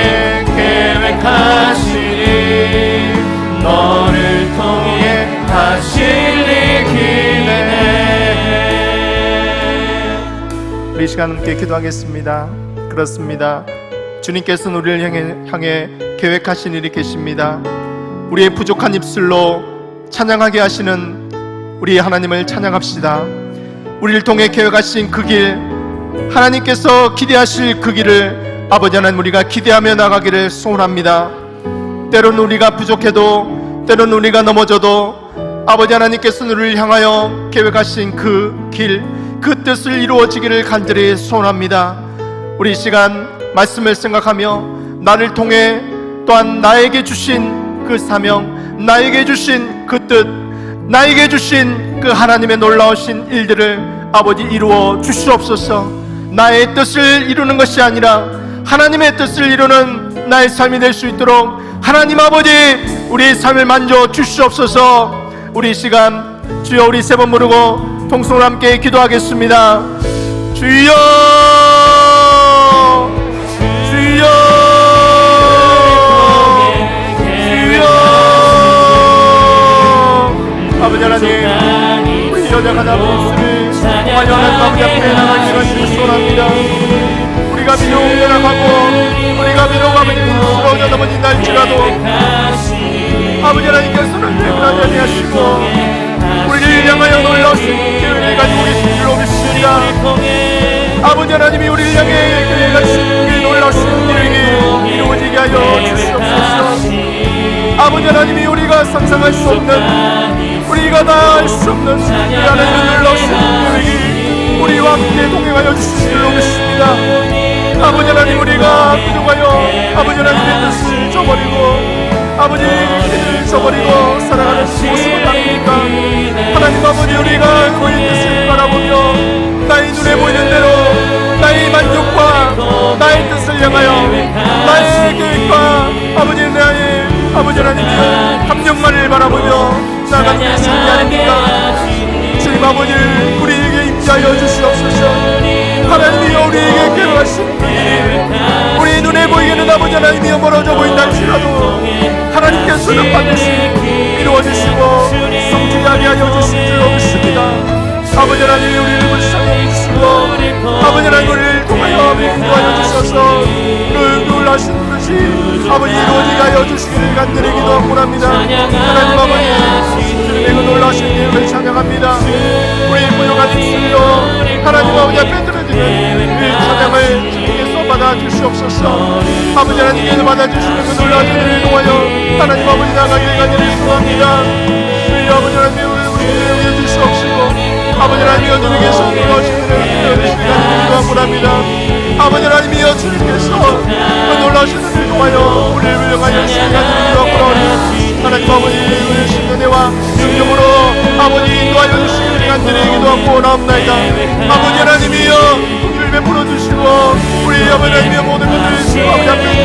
계획하시니 너를 통해 하실 일 기대해. 우리 이 시간 함께 기도하겠습니다. 그렇습니다. 주님께서는 우리를 향해 계획하신 일이 계십니다. 우리의 부족한 입술로 찬양하게 하시는 우리 하나님을 찬양합시다. 우리를 통해 계획하신 그 길, 하나님께서 기대하실 그 길을 아버지 하나님 우리가 기대하며 나가기를 소원합니다. 때로는 우리가 부족해도, 때로는 우리가 넘어져도 아버지 하나님께서 우리를 향하여 계획하신 그 길, 그 뜻을 이루어지기를 간절히 소원합니다. 우리 이 시간 말씀을 생각하며 나를 통해 또한 나에게 주신 그 사명, 나에게 주신 그 뜻, 나에게 주신 그 하나님의 놀라우신 일들을 아버지 이루어 주시옵소서. 나의 뜻을 이루는 것이 아니라 하나님의 뜻을 이루는 나의 삶이 될 수 있도록 하나님 아버지 우리 삶을 만져 주시옵소서. 우리 이 시간 주여 우리 세 번 부르고 통성으로 함께 기도하겠습니다. 주여 주여 주여. 아버지 하나님 우리 여자 하나님 입술을 통하여 하나님 아버지 앞에 나가기를 주시옵소랍니다. 우리가 비록 연약하고 우리가 비록 아버지 부끄러워져 넘어진 날지라도 아버지 하나님께서는 배분하지 아니하시고 우리를 향하여 놀라우신 계획을 가지고 계신 줄로 믿습니다. 아버지 하나님이 우리를 향해 계획하신 그 놀라우신 계획이 이루어지게 하여 주시옵소서. 아버지 하나님이 우리가 상상할 수 없는 우리가 다 알 수 없는 그 하나님의 놀라우신 계획이 우리와 함께 동행하여 주신 줄로 믿습니다. 아버지 하나님 우리가 부족하여 아버지 하나님의 뜻을 저버리고 아버지 길을 저버리고 살아가는 모습은 아닙니까? 하나님 아버지 우리가 그의 뜻을 바라보며 나의 눈에 보이는 대로 나의 만족과 나의 뜻을 향하여 나의 계획과 아버지 나의 아버지 하나님의 감격만을 바라보며 나아가는 것이 아닙니까? 주님 아버지 우리에게 임재하여 주시옵소서. 하나님이 우리에게 계획하신 그 일이 우리 눈에 보이기는 아버지 하나님이 멀어져 보인다 할지라도 하나님께서는 반드시 이루어주시고 성취하게 하여 주실 줄로 믿습니다. 아버지 하나님이 우리를 불쌍히 주시고 아버지 하나님 우리를 통하여 인도하여 주셔서 그 놀라신 것이 아버지 이루어지게 하여 주시기를 간절히 기도합니다. 하나님 아버지 주님의 그 놀라신 계획을 찬양합니다. 우리 부족한 입술로 하나님 아버지 앞에 드려지는 그 찬양을 주님께서 받아주시옵소서. 아버지 하나님께서 받아주시는 그 놀라신 일을 통하여 하나님 아버지 나가기를 간절히 기도합니다. 주님 아버지 하나님 우리를 위해 주시옵시고 아버지 하나님이여 주님께서 놀라신 일을 주시기를 간절히 기도합니다. 아버지 하나님이여 주님께서 그 놀라신 일을 통하여 우리를 위하여 주시기를 간절히 기도하오니 하나님 아버지 우리의 신년회와 능력으로 아버지 인도하여 주시기를 간절히 기도하고 나옵나이다. 아버지 하나님이여 긍휼 베풀어 주시고 우리 아버지 하나님이여 모든 것을 아버지 앞에